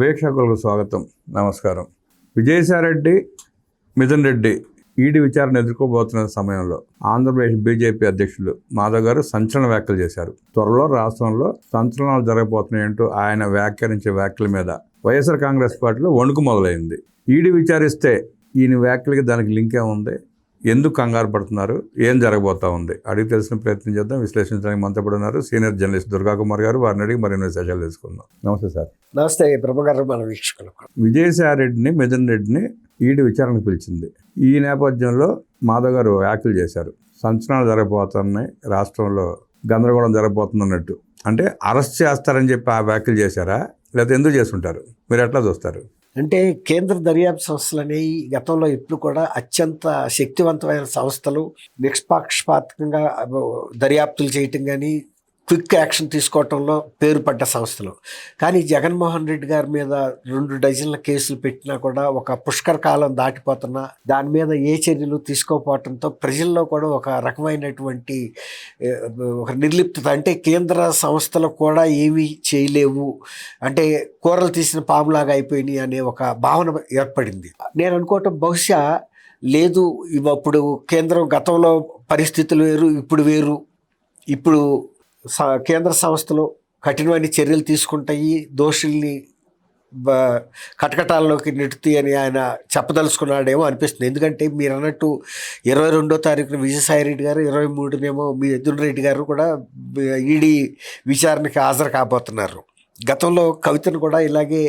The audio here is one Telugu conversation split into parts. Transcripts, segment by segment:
వీక్షకులకు స్వాగతం, నమస్కారం. విజయసాయిరెడ్డి, మిథున్ రెడ్డి ఈడీ విచారణ ఎదుర్కోబోతున్న సమయంలో ఆంధ్రప్రదేశ్ బీజేపీ అధ్యక్షులు మాధవ్ గారు సంచలన వ్యాఖ్యలు చేశారు. త్వరలో రాష్ట్రంలో సంచలనాలు జరగబోతున్నాయంటూ ఆయన వ్యాఖ్యానించే వ్యాఖ్యల మీద వైఎస్ఆర్ కాంగ్రెస్ పార్టీలో వణుకు మొదలైంది. ఈడీ విచారిస్తే ఈయన వ్యాఖ్యలకి దానికి లింక్ ఏముంది? ఎందుకు కంగారు పడుతున్నారు? ఏం జరగబోతా ఉంది? అడిగి తెలిసిన ప్రయత్నం చేద్దాం. విశ్లేషించడానికి మనతో ఉన్నారు సీనియర్ జర్నలిస్ట్ దుర్గా కుమార్ గారు. వారిని అడిగి మరిన్ని విశేషాలు తెలుసుకుందాం. నమస్తే సార్. నమస్తే ప్రభాకర్. మన వీక్షకులకు విజయసాయిరెడ్డిని, మిథున్ రెడ్డిని ఈడీ విచారణకు పిలిచింది. ఈ నేపథ్యంలో మాధవ్ గారు వ్యాఖ్యలు చేశారు. సంచలనాలు జరగబోతున్నాయి, రాష్ట్రంలో గందరగోళం జరగబోతుంది అన్నట్టు. అంటే అరెస్ట్ చేస్తారని చెప్పి ఆ వ్యాఖ్యలు చేశారా, లేకపోతే ఎందుకు చేస్తుంటారు? మీరు ఎట్లా చూస్తారు? అంటే కేంద్ర దర్యాప్తు సంస్థలు అనేవి గతంలో ఎప్పుడు కూడా అత్యంత శక్తివంతమైన సంస్థలు, నిష్పాక్షపాతకంగా దర్యాప్తులు చేయటం కానీ క్విక్ యాక్షన్ తీసుకోవటంలో పేరు పడ్డ సంస్థలు. కానీ జగన్మోహన్ రెడ్డి గారి మీద 2 డజన్ల కేసులు పెట్టినా కూడా ఒక పుష్కర కాలం దాటిపోతున్నా దాని మీద ఏ చర్యలు తీసుకోకపోవటంతో ప్రజల్లో కూడా ఒక రకమైనటువంటి ఒక నిర్లిప్తత, అంటే కేంద్ర సంస్థలు కూడా ఏమీ చేయలేవు, అంటే కూరలు తీసిన పాములాగా అయిపోయినాయి అనే ఒక భావన ఏర్పడింది. నేను అనుకోవటం బహుశా లేదు, ఇప్పుడు కేంద్రం గతంలో పరిస్థితులు వేరు, ఇప్పుడు వేరు. ఇప్పుడు కేంద్ర సంస్థలు కఠినమైన చర్యలు తీసుకుంటాయి, దోషుల్ని కటకటాల్లోకి నెట్టుతాయి అని ఆయన చెప్పదలుచుకున్నాడేమో అనిపిస్తుంది. ఎందుకంటే మీరు అన్నట్టు 22వ తారీఖున విజయసాయిరెడ్డి గారు, 23నేమో మిథున్ రెడ్డి గారు కూడా ఈడీ విచారణకి హాజరు కాబోతున్నారు. గతంలో కవితను కూడా ఇలాగే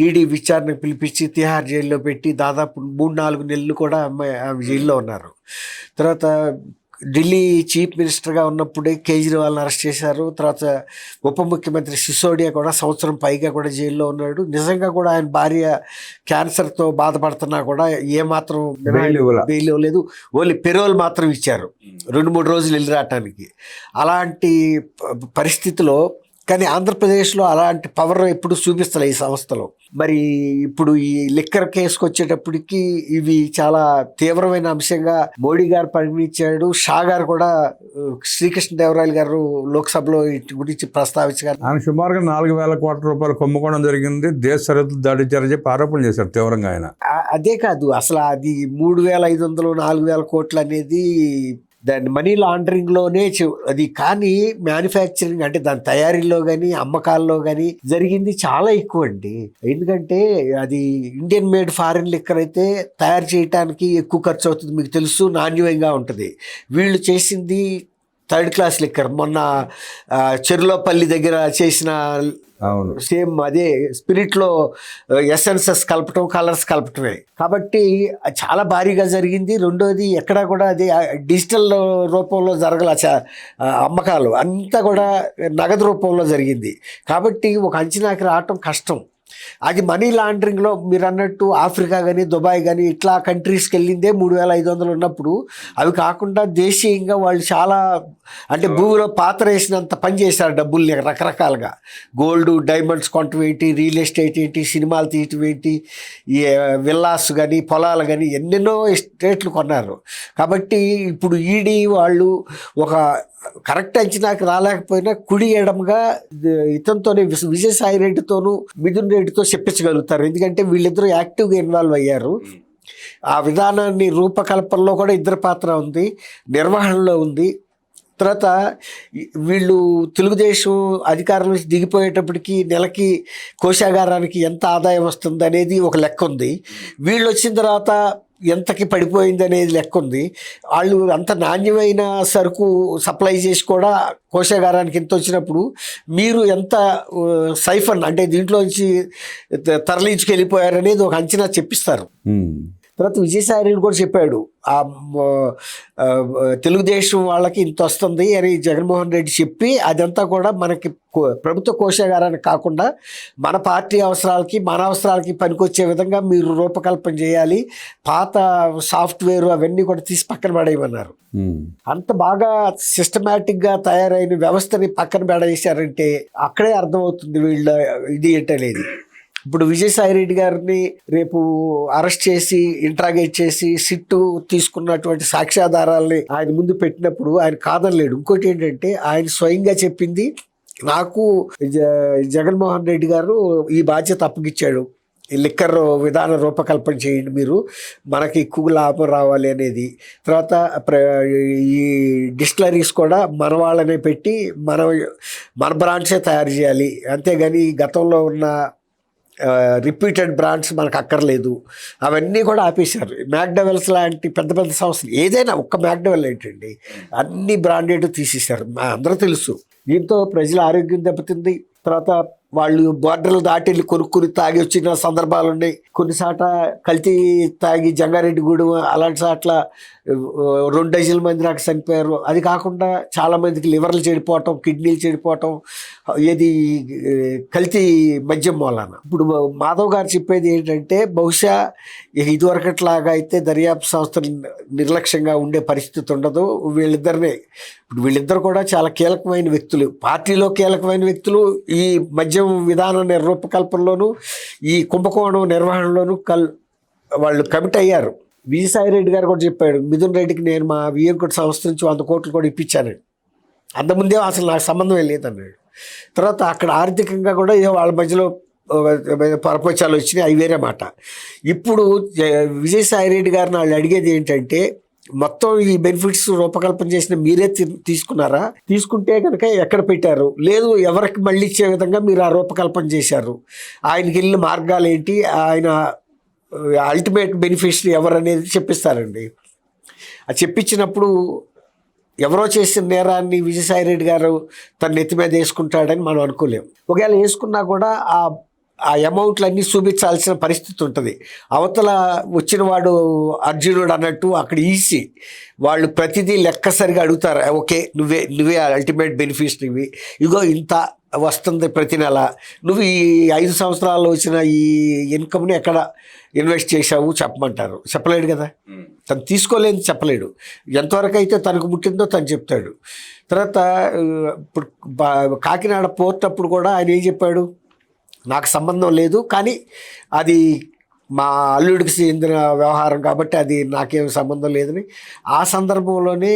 ఈడీ విచారణకు పిలిపించి తిహార్ జైల్లో పెట్టి దాదాపు 3-4 నెలలు కూడా ఆమె జైల్లో ఉన్నారు. తర్వాత ఢిల్లీ చీఫ్ మినిస్టర్గా ఉన్నప్పుడే కేజ్రీవాల్ని అరెస్ట్ చేశారు. తర్వాత ఉప ముఖ్యమంత్రి సిసోడియా కూడా సంవత్సరం పైగా కూడా జైల్లో ఉన్నాడు. నిజంగా కూడా ఆయన భార్య క్యాన్సర్తో బాధపడుతున్నా కూడా ఏమాత్రం బెయిల్ ఇవ్వలేదు, ఓన్లీ పెరోల్ మాత్రం ఇచ్చారు 2-3 రోజులు వెళ్ళి రావటానికి. అలాంటి పరిస్థితిలో కానీ ఆంధ్రప్రదేశ్లో అలాంటి పవర్ ఎప్పుడు చూపిస్తలే ఈ సంస్థలో. మరి ఇప్పుడు ఈ లిక్కర్ కేసుకు వచ్చేటప్పటికి ఇవి చాలా తీవ్రమైన అంశంగా మోడీ గారు పరిగణించాడు. షా గారు కూడా శ్రీకృష్ణదేవరాయలు గారు లోక్సభలో వీటి గురించి ప్రస్తావించారు. ఆయన సుమారుగా 4,000 కోట్ల రూపాయలు కుంభకోణం జరిగింది, దేశ సరిహద్దులు దాటించారని చెప్పి ఆరోపణలు చేశారు తీవ్రంగా ఆయన. అదే కాదు, అసలు అది 3,500, 4,000 కోట్లు అనేది దాని మనీ లాండరింగ్లోనే అది. కానీ మ్యానుఫ్యాక్చరింగ్ అంటే దాని తయారీలో కానీ అమ్మకాల్లో కానీ జరిగింది చాలా ఎక్కువ అండి. ఎందుకంటే అది ఇండియన్ మేడ్ ఫారిన్ లిక్కర్ అయితే తయారు చేయడానికి ఎక్కువ ఖర్చు అవుతుంది, మీకు తెలుసు, నాణ్యమంగా ఉంటుంది. వీళ్ళు చేసింది 3rd క్లాస్ లిక్కర్. మొన్న చెరులోపల్లి దగ్గర చేసిన సేమ్ అదే స్పిరిట్లో ఎసెన్సెస్ కలపటం, కలర్స్ కలపటమే. కాబట్టి చాలా భారీగా జరిగింది. రెండోది ఎక్కడా కూడా అది డిజిటల్ రూపంలో జరగల అమ్మకాలు, అంతా కూడా నగదు రూపంలో జరిగింది. కాబట్టి ఒక అంచనాకి రావటం కష్టం. అది మనీ లాండరింగ్లో మీరు అన్నట్టు ఆఫ్రికా కానీ దుబాయ్ కానీ ఇట్లా కంట్రీస్కి వెళ్ళిందే 3,500 ఉన్నప్పుడు, అవి కాకుండా దేశీయంగా వాళ్ళు చాలా అంటే భూమిలో పాత్ర వేసినంత పని చేశారు డబ్బుల్ని రకరకాలుగా. గోల్డ్, డైమండ్స్ కొనటం ఏంటి, రియల్ ఎస్టేట్ ఏంటి, సినిమాలు తీయటం ఏంటి, విల్లాస్ కానీ పొలాలు కానీ ఎన్నెన్నో ఎస్టేట్లు కొన్నారు. కాబట్టి ఇప్పుడు ఈడీ వాళ్ళు ఒక కరెక్ట్ అంచనాకి రాలేకపోయినా కుడి ఎడమగా ఇతనితోనే విజయసాయిరెడ్డితోనూ మిథున్ రెడ్డితో చెప్పించగలుగుతారు. ఎందుకంటే వీళ్ళిద్దరూ యాక్టివ్గా ఇన్వాల్వ్ అయ్యారు. ఆ విధానాన్ని రూపకల్పనలో కూడా ఇద్దరు పాత్ర ఉంది, నిర్వహణలో ఉంది. తర్వాత వీళ్ళు తెలుగుదేశం అధికారం నుంచి దిగిపోయేటప్పటికి నెలకి కోశాగారానికి ఎంత ఆదాయం వస్తుంది అనేది ఒక లెక్క ఉంది. వీళ్ళు వచ్చిన తర్వాత ఎంతకి పడిపోయింది అనేది లెక్క ఉంది. వాళ్ళు అంత నాణ్యమైన సరుకు సప్లై చేసి కూడా కోశాగారానికి ఎంత వచ్చినప్పుడు మీరు ఎంత సైఫన్ అంటే దీంట్లోంచి తరలించుకెళ్ళిపోయారనేది ఒక అంచనా చెప్పిస్తారు. తర్వాత విజయసాయిరెడ్డి కూడా చెప్పాడు, తెలుగుదేశం వాళ్ళకి ఇంత వస్తుంది అని జగన్మోహన్ రెడ్డి చెప్పి అదంతా కూడా మనకి ప్రభుత్వ కోశాగారానికి కాకుండా మన పార్టీ అవసరాలకి, మన అవసరాలకి పనికొచ్చే విధంగా మీరు రూపకల్పన చేయాలి, పాత సాఫ్ట్వేర్ అవన్నీ కూడా తీసి పక్కన పడేయమన్నారు. అంత బాగా సిస్టమేటిక్గా తయారైన వ్యవస్థని పక్కన పడేశారంటే అక్కడే అర్థమవుతుంది వీళ్ళ ఇది ఏంటనేది. ఇప్పుడు విజయసాయిరెడ్డి గారిని రేపు అరెస్ట్ చేసి ఇంట్రాగేట్ చేసి సిట్టు తీసుకున్నటువంటి సాక్ష్యాధారాలని ఆయన ముందు పెట్టినప్పుడు ఆయన కాదనలేడు. ఇంకోటి ఏంటంటే ఆయన స్వయంగా చెప్పింది నాకు జగన్మోహన్ రెడ్డి గారు ఈ బాధ్యత అప్పగిచ్చాడు. ఈ లిక్కర్ విధాన రూపకల్పన చేయండి మీరు, మనకి ఎక్కువ లాభం రావాలి అనేది. తర్వాత ఈ డిస్టిలరీస్ కూడా మన వాళ్ళనే పెట్టి మన బ్రాండ్సే తయారు చేయాలి, అంతేగాని గతంలో ఉన్న రిపీటెడ్ బ్రాండ్స్ మనకు అక్కర్లేదు. అవన్నీ కూడా ఆపేశారు. మ్యాక్డవెల్స్ లాంటి పెద్ద పెద్ద సంస్థలు, ఏదైనా ఒక్క మ్యాక్డవెల్ ఏంటండి, అన్ని బ్రాండెడ్ తీసేశారు, అందరూ తెలుసు. దీంతో ప్రజల ఆరోగ్యం దెబ్బతింది. తర్వాత వాళ్ళు బోర్డర్లు దాటి కొనుక్కుని తాగి వచ్చిన సందర్భాలు ఉన్నాయి. కొన్నిసార్లు కల్తీ తాగి జంగారెడ్డిగూడెం అలాంటి సాట్ల 2 డజన్ల మంది నాకు చనిపోయారు. అది కాకుండా చాలామందికి లివర్లు చెడిపోవటం, కిడ్నీలు చెడిపోవటం, ఏది కల్తీ మద్యం మూలాన. ఇప్పుడు మాధవ్ గారు చెప్పేది ఏంటంటే, బహుశా ఇదివరకట్లాగా అయితే దర్యాప్తు సంస్థలు నిర్లక్ష్యంగా ఉండే పరిస్థితి ఉండదు. వీళ్ళిద్దరు కూడా చాలా కీలకమైన వ్యక్తులు, పార్టీలో కీలకమైన వ్యక్తులు. ఈ మద్యం విధానం రూపకల్పనలోను ఈ కుంభకోణం నిర్వహణలోను వాళ్ళు కమిట్ అయ్యారు. విజయసాయిరెడ్డి గారు కూడా చెప్పాడు, మిథున్ రెడ్డికి నేను మా వియ్యంకోటి సంస్థ నుంచి 100 కోట్లు కూడా ఇప్పించాను, అంతకుముందే అసలు నాకు సంబంధం లేదన్నాడు. తర్వాత అక్కడ ఆర్థికంగా కూడా ఏదో వాళ్ళ మధ్యలో పరపచాలు వచ్చినాయి, అవి వేరే మాట. ఇప్పుడు విజయసాయిరెడ్డి గారిని వాళ్ళు అడిగేది ఏంటంటే, మొత్తం ఈ బెనిఫిట్స్ రూపకల్పన చేసిన మీరే తీసుకున్నారా? తీసుకుంటే కనుక ఎక్కడ పెట్టారు? లేదు, ఎవరికి మళ్ళీ ఇచ్చే విధంగా మీరు ఆ రూపకల్పన చేశారు? ఆయనకి వెళ్ళిన మార్గాలు ఏంటి? ఆయన అల్టిమేట్ బెనిఫిషరీ ఎవరు అనేది చెప్పిస్తారండి. అది చెప్పించినప్పుడు ఎవరో చేసిన నేరాన్ని విజయసాయిరెడ్డి గారు తన నెత్తి మీద వేసుకుంటాడని మనం అనుకోలేం. ఒకవేళ వేసుకున్నా కూడా ఆ అమౌంట్లన్నీ చూపించాల్సిన పరిస్థితి ఉంటుంది. అవతల వచ్చిన వాడు అర్జునుడు అన్నట్టు అక్కడ ఈసీ వాళ్ళు ప్రతిదీ లెక్కసరిగా అడుగుతారు. ఓకే, నువ్వే అల్టిమేట్ బెనిఫిషరీవి, ఇగో ఇంత వస్తుంది ప్రతి నెల, నువ్వు ఈ 5 సంవత్సరాల్లో వచ్చిన ఈ ఇన్కమ్ని ఎక్కడ ఇన్వెస్ట్ చేశావు చెప్పమంటారు. చెప్పలేడు కదా, తను తీసుకోలేదు, చెప్పలేడు. ఎంతవరకు అయితే తనకు ముట్టిందో తను చెప్తాడు. తర్వాత ఇప్పుడు కాకినాడ పోర్ట్ అప్పుడు కూడా ఆయన ఏం చెప్పాడు, నాకు సంబంధం లేదు, కానీ అది మా అల్లుడికి చెందిన వ్యవహారం కాబట్టి అది నాకేం సంబంధం లేదని. ఆ సందర్భంలోనే,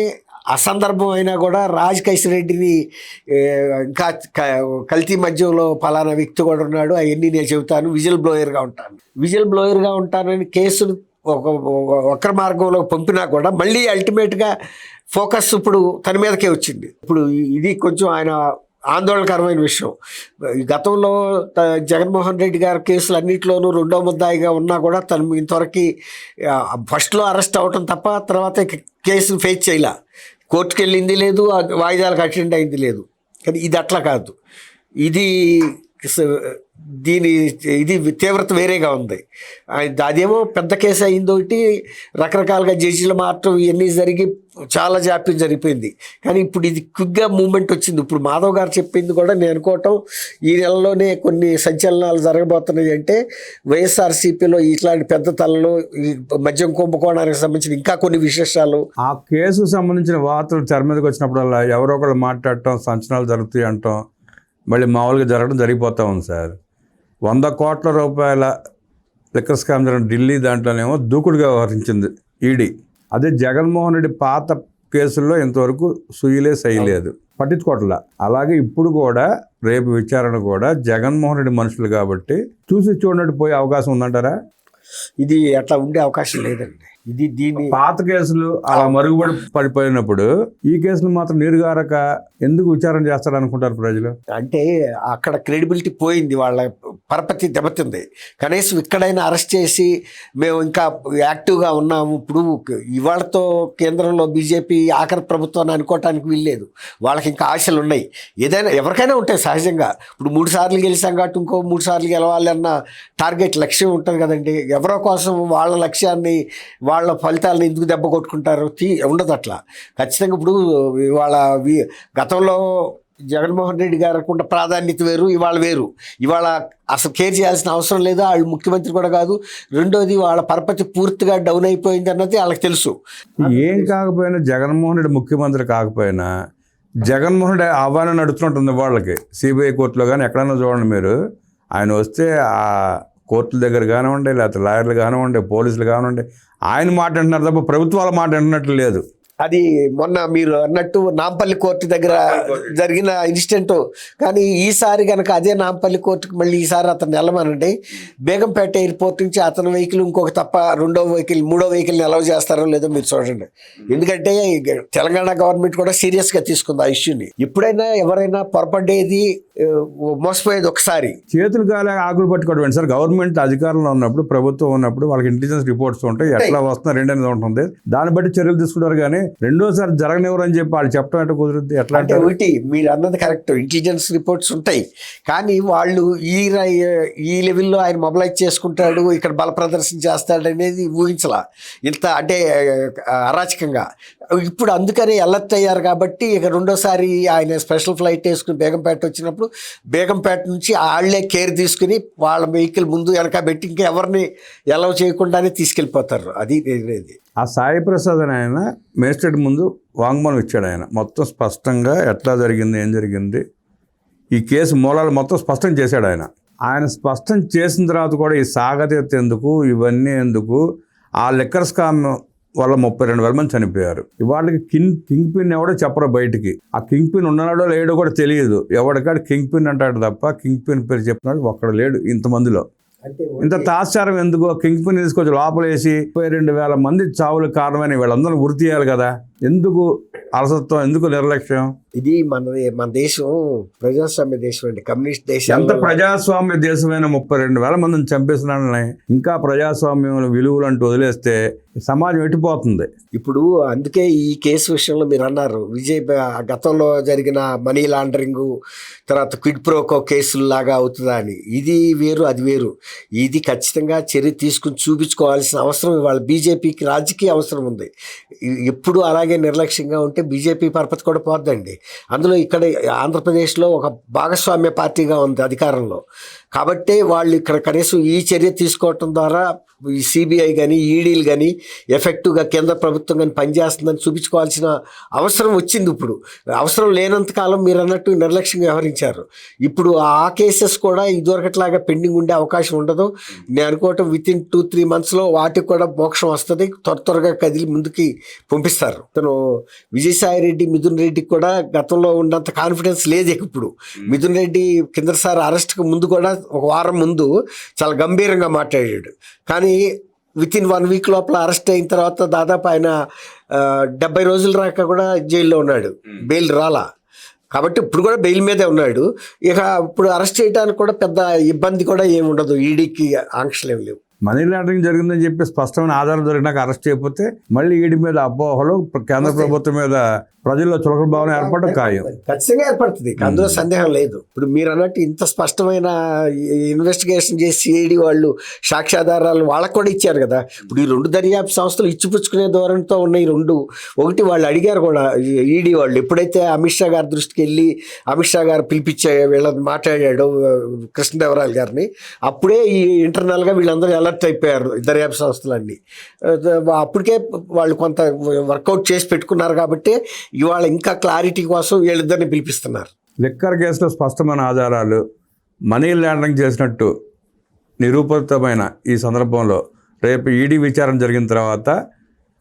అసందర్భం అయినా కూడా రాజ్ రెడ్డిని ఇంకా కల్తీ మధ్యంలో ఫలానా వ్యక్తి కూడా ఉన్నాడు, అవన్నీ నేను చెబుతాను, విజిల్ బ్లోయర్గా ఉంటానని కేసును ఒక వక్ర మార్గంలో పంపినా కూడా మళ్ళీ అల్టిమేట్గా ఫోకస్ ఇప్పుడు తన మీదకే వచ్చింది. ఇప్పుడు ఇది కొంచెం ఆయన ఆందోళనకరమైన విషయం. గతంలో జగన్మోహన్ రెడ్డి గారి కేసులు అన్నింటిలోనూ 2వ ముద్దాయిగా ఉన్నా కూడా తను ఇంతవరకు ఫస్ట్లో అరెస్ట్ అవ్వటం తప్ప తర్వాత కేసును ఫేస్ చేయలే. కోర్టుకు వెళ్ళింది లేదు, వాయిదాలకు అటెండ్ అయింది లేదు. కానీ ఇది అట్లా కాదు, ఇది తీవ్రత వేరేగా ఉంది. అదేమో పెద్ద కేసు అయింది ఒకటి, రకరకాలుగా జడ్జిలు మాత్రం ఇవన్నీ జరిగి చాలా జాప్యం జరిగిపోయింది. కానీ ఇప్పుడు ఇది క్విక్గా మూమెంట్ వచ్చింది. ఇప్పుడు మాధవ్ గారు చెప్పింది కూడా నేను అనుకోవటం, ఈ నెలలోనే కొన్ని సంచలనాలు జరగబోతున్నాయి. అంటే వైఎస్ఆర్సీపీలో ఇట్లాంటి పెద్ద తలలో ఈ మద్యం కుంభకోణానికి సంబంధించిన ఇంకా కొన్ని విశేషాలు, ఆ కేసుకు సంబంధించిన వార్తలు తెర మీదకి వచ్చినప్పుడల్లా ఎవరో ఒకళ్ళు మాట్లాడటం, సంచలనాలు జరుగుతాయి అంటాం, మళ్ళీ మామూలుగా జరగడం జరిగిపోతూ ఉంది సార్. 100 కోట్ల రూపాయల లిక్కర్ స్కామ్ జరిగిన ఢిల్లీ దాంట్లోనేమో దూకుడుగా వ్యవహరించింది ఈడీ. అదే జగన్మోహన్ రెడ్డి పాత కేసుల్లో ఇంతవరకు సుయ్యలే సయ్యలేదు, పట్టించుకోవట్లా. అలాగే ఇప్పుడు కూడా రేపు విచారణ కూడా జగన్మోహన్ రెడ్డి మనుషులు కాబట్టి చూసి చూడనట్టు పోయే అవకాశం ఉందంటారా? ఇది అట్లా ఉండే అవకాశం లేదండి. దీని పాత కేసులు అలా మరుగుపడి పడిపోయినప్పుడు ఈ కేసులు మాత్రం నీరుగారక ఎందుకు విచారణ చేస్తారు అనుకుంటారు ప్రజలు? అంటే అక్కడ క్రెడిబిలిటీ పోయింది, వాళ్ళ పరపతి దెబ్బతింది. కనీసం ఇక్కడైనా అరెస్ట్ చేసి మేము ఇంకా యాక్టివ్గా ఉన్నాము. ఇప్పుడు ఇవాళతో కేంద్రంలో బీజేపీ ఆఖరి ప్రభుత్వాన్ని అనుకోవటానికి వీల్లేదు, వాళ్ళకి ఇంకా ఆశలు ఉన్నాయి. ఏదైనా ఎవరికైనా ఉంటాయి సహజంగా. ఇప్పుడు 3 సార్లు గెలిచాం కాబట్టి ఇంకో 3 సార్లు గెలవాలి అన్న టార్గెట్ లక్ష్యం ఉంటుంది కదండి. ఎవరో కోసం వాళ్ళ లక్ష్యాన్ని, వాళ్ళ ఫలితాలను ఎందుకు దెబ్బ కొట్టుకుంటారు? ఉండదు అట్లా. ఖచ్చితంగా ఇప్పుడు ఇవాళ గతంలో జగన్మోహన్ రెడ్డి గారికి ఉన్న ప్రాధాన్యత వేరు, ఇవాళ వేరు. ఇవాళ అసలు కేర్ చేయాల్సిన అవసరం లేదు, వాళ్ళు ముఖ్యమంత్రి కూడా కాదు. రెండోది, వాళ్ళ పరపతి పూర్తిగా డౌన్ అయిపోయింది అన్నది వాళ్ళకి తెలుసు. ఏం కాకపోయినా జగన్మోహన్ రెడ్డి ముఖ్యమంత్రి కాకపోయినా జగన్మోహన్ రెడ్డి ఆహ్వానం నడుస్తుంటుంది వాళ్ళకి. సిబిఐ కోర్టులో కానీ ఎక్కడైనా చూడండి మీరు, ఆయన వస్తే ఆ కోర్టుల దగ్గర కానివ్వండి, లేకపోతే లాయర్లు కానివ్వండి, పోలీసులు కానివ్వండి, ఆయన మాట అంటున్నారు తప్ప ప్రభుత్వాల మాట అంటున్నట్లు లేదు. అది మొన్న మీరు అన్నట్టు నాంపల్లి కోర్టు దగ్గర జరిగిన ఇన్సిడెంట్. కానీ ఈసారి కనుక అదే నాంపల్లి కోర్టుకు మళ్ళీ ఈసారి అతను వెళ్ళమనండి, బేగంపేట ఎయిర్పోర్ట్ నుంచి అతని వెహికల్ ఇంకొక తప్ప మూడో వెహికల్ని అలౌ చేస్తారో లేదో మీరు చూడండి. ఎందుకంటే తెలంగాణ గవర్నమెంట్ కూడా సీరియస్గా తీసుకుంది ఆ ఇష్యూని. ఎప్పుడైనా ఎవరైనా పొరపడేది మోసపోయేది ఒకసారి. చేతులు కాలే ఆకులు పట్టుకోవడం సార్. గవర్నమెంట్ అధికారంలో ఉన్నప్పుడు, ప్రభుత్వం ఉన్నప్పుడు వాళ్ళకి ఇంటెలిజెన్స్ రిపోర్ట్స్ ఉంటాయి, ఎట్లా వస్తున్నారు ఏంటనేది ఉంటుంది. దాన్ని బట్టి చర్యలు తీసుకుంటారు. కానీ రెండోసారి జరగనివ్వరు అని చెప్పి వాళ్ళు చెప్పడం అంటే కుదురుద్ది ఎట్లా అంటే? ఒకటి మీరు అన్నది కరెక్ట్, ఇంటెలిజెన్స్ రిపోర్ట్స్ ఉంటాయి. కానీ వాళ్ళు ఈ లెవెల్లో ఆయన మొబిలైజ్ చేసుకుంటాడు, ఇక్కడ బల ప్రదర్శన చేస్తాడు అనేది ఊహించలా ఇంత అంటే అరాచకంగా. ఇప్పుడు అందుకనే అలర్ట్ అయ్యారు కాబట్టి ఇక రెండోసారి ఆయన స్పెషల్ ఫ్లైట్ వేసుకుని బేగంపేట వచ్చినప్పుడు బేగంపేట నుంచి వాళ్ళే కేర్ తీసుకుని వాళ్ళ వెహికల్ ముందు వెనక పెట్టి ఇంకా ఎవరిని అలౌ చేయకుండానే తీసుకెళ్ళిపోతారు. అది ఆ సాయి ప్రసాద్ అని ఆయన మేజిస్ట్రేట్ ముందు వాంగ్మూలం ఇచ్చాడు. ఆయన మొత్తం స్పష్టంగా ఎట్లా జరిగింది, ఏం జరిగింది, ఈ కేసు మూలాలు మొత్తం స్పష్టం చేశాడు. ఆయన స్పష్టం చేసిన తర్వాత కూడా ఈ సాగతీత ఎందుకు, ఇవన్నీ ఎందుకు, ఆ లిక్కర్ స్కామ్ వల్ల 32,000 మంది చనిపోయారు. ఇవాళకి కింగ్ పిన్ ఎవడో చెప్పరు బయటికి. ఆ కింగ్ పిన్ ఉన్నాడో లేడో కూడా తెలియదు. ఎవడికాడు కింగ్ పిన్ అంటాడు తప్ప కింగ్ పిన్ పేరు చెప్పినాడు ఒక్కడ లేడు ఇంతమందిలో. ఇంత తాత్సారం ఎందుకు? కింగ్ పిన్ తీసుకొచ్చి లోపలేసి 32,000 మంది చావులకు కారణమైన వీళ్ళందరూ గుర్తు చేయాలి కదా. ఎందుకు అలసత్వం, ఎందుకు నిర్లక్ష్యం? ఇది మన దేశం ప్రజాస్వామ్య దేశం అండి, కమ్యూనిస్ట్ దేశం. ఎంత ప్రజాస్వామ్య దేశమైన 32,000 మందిని చంపేస్తున్నాడని ఇంకా ప్రజాస్వామ్యం విలువలు అంటూ వదిలేస్తే సమాజం ఎట్టిపోతుంది. ఇప్పుడు అందుకే ఈ కేసు విషయంలో మీరు అన్నారు గతంలో జరిగిన మనీ లాండరింగ్ తర్వాత క్విడ్ ప్రోకో కేసుల్లాగా అవుతుందా అని. ఇది వేరు, అది వేరు. ఇది ఖచ్చితంగా చర్య తీసుకుని చూపించుకోవాల్సిన అవసరం ఇవాళ బీజేపీకి రాజకీయ అవసరం ఉంది. ఎప్పుడు అలాగే నిర్లక్ష్యంగా ఉంటే బీజేపీ పరపతి కూడా పోద్దండి. అందులో ఇక్కడ ఆంధ్రప్రదేశ్లో ఒక భాగస్వామ్య పార్టీగా ఉంది అధికారంలో. కాబట్టి వాళ్ళు ఇక్కడ కనీసం ఈ చర్య తీసుకోవటం ద్వారా ఈ సిబిఐ కానీ ఈడీలు కానీ ఎఫెక్టివ్గా కేంద్ర ప్రభుత్వం కానీ పనిచేస్తుందని చూపించుకోవాల్సిన అవసరం వచ్చింది. ఇప్పుడు అవసరం లేనంతకాలం మీరు అన్నట్టు నిర్లక్ష్యంగా వ్యవహరించారు. ఇప్పుడు ఆ కేసెస్ కూడా ఇదివరకట్లాగా పెండింగ్ ఉండే అవకాశం ఉండదు. నేను అనుకోవటం వితిన్ 2-3 monthsలో వాటికి కూడా మోక్షం వస్తుంది. త్వరగా కదిలి ముందుకి పంపిస్తారు. తను విజయసాయి రెడ్డి, మిథున్ రెడ్డికి కూడా గతంలో ఉన్నంత కాన్ఫిడెన్స్ లేదు ఇప్పుడు. మిథున్ రెడ్డి కిందసారి అరెస్ట్కి ముందు కూడా ఒక వారం ముందు చాలా గంభీరంగా మాట్లాడాడు. కానీ వితిన్ 1 week లోపల అరెస్ట్ అయిన తర్వాత దాదాపు ఆయన 70 రోజులు రాక కూడా జైల్లో ఉన్నాడు. బెయిల్ రాలా. కాబట్టి ఇప్పుడు కూడా బెయిల్ మీదే ఉన్నాడు. ఇక ఇప్పుడు అరెస్ట్ చేయడానికి కూడా పెద్ద ఇబ్బంది కూడా ఏమి ఉండదు. ఈడీకి ఆంక్షలు ఏమి లేవు. మనీ లాండరింగ్ జరిగిందని చెప్పి స్పష్టమైన ఆధారం దొరికినాక అరెస్ట్ చేయకపోతే మళ్ళీ ఈడి మీద అపోహలు, కేంద్ర ప్రభుత్వం మీద ప్రజల్లో చులకన భావన ఏర్పడడం ఖాయం. ఖచ్చితంగా ఏర్పడుతుంది, అందులో సందేహం లేదు. ఇప్పుడు మీరు అన్నట్టు ఇంత స్పష్టమైన ఇన్వెస్టిగేషన్ చేసి సిఐడి వాళ్ళు సాక్ష్యాధారాలు వాళ్ళకు కూడా ఇచ్చారు కదా. ఇప్పుడు ఈ 2 దర్యాప్తు సంస్థలు ఇచ్చిపుచ్చుకునే ధోరణితో ఉన్నాయి. 2 ఒకటి వాళ్ళు అడిగారు కూడా ఈడీ వాళ్ళు. ఎప్పుడైతే అమిత్ షా గారి దృష్టికి వెళ్ళి అమిత్ షా గారు పిలిపించే వీళ్ళని మాట్లాడాడు కృష్ణదేవరాయలు గారిని, అప్పుడే ఈ ఇంటర్నల్గా వీళ్ళందరూ అలర్ట్ అయిపోయారు దర్యాప్తు సంస్థలన్నీ. అప్పటికే వాళ్ళు కొంత వర్కౌట్ చేసి పెట్టుకున్నారు కాబట్టి ఇవాళ ఇంకా క్లారిటీ కోసం వీళ్ళిద్దరిని పిలిపిస్తున్నారు. లిక్కర్ కేసులో స్పష్టమైన ఆధారాలు, మనీ లాండరింగ్ చేసినట్టు నిరూపితమైన ఈ సందర్భంలో రేపు ఈడీ విచారణ జరిగిన తర్వాత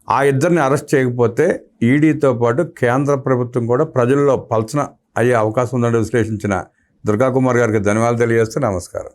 ఆ ఇద్దరిని అరెస్ట్ చేయకపోతే ఈడీతో పాటు కేంద్ర ప్రభుత్వం కూడా ప్రజల్లో పలచన అయ్యే అవకాశం ఉందని విశ్లేషించిన దుర్గా కుమార్ గారికి ధన్యవాదాలు తెలియజేస్తూ నమస్కారం.